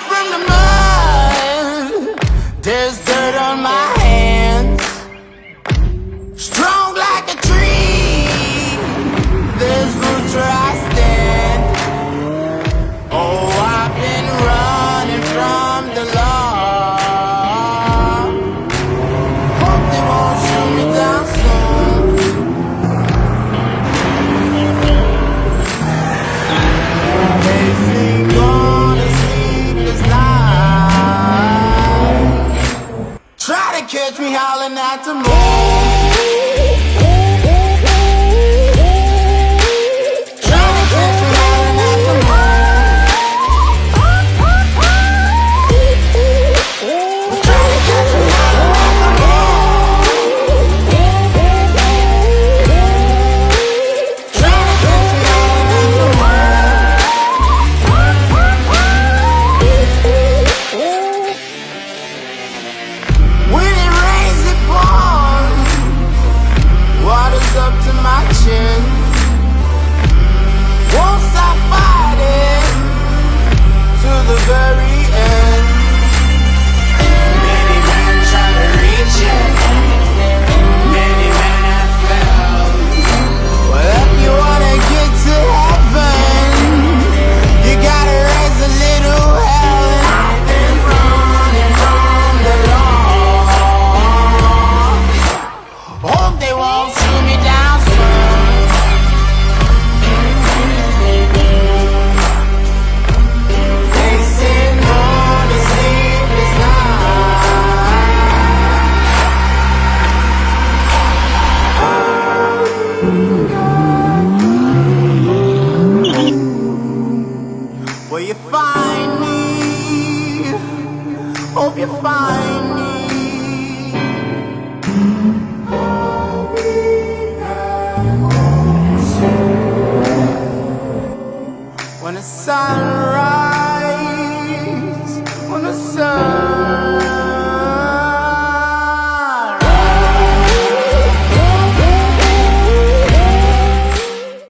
from the mud. There's dirt on my hands. Strong like a tree. There's roots where I stand. Oh, I've been running from the law. Hope they won't shoot me down soon. Pacing on a sleepless night. Try to catch me howling at the moon. Up to my chin. Won't stop fighting to the very end. Many men try to reach it. Many men have failed. Well, if you wanna get to heaven, you gotta raise a little hell. And I've been running from the law. Hope they won't shoot me down. Will you find me? Hope you find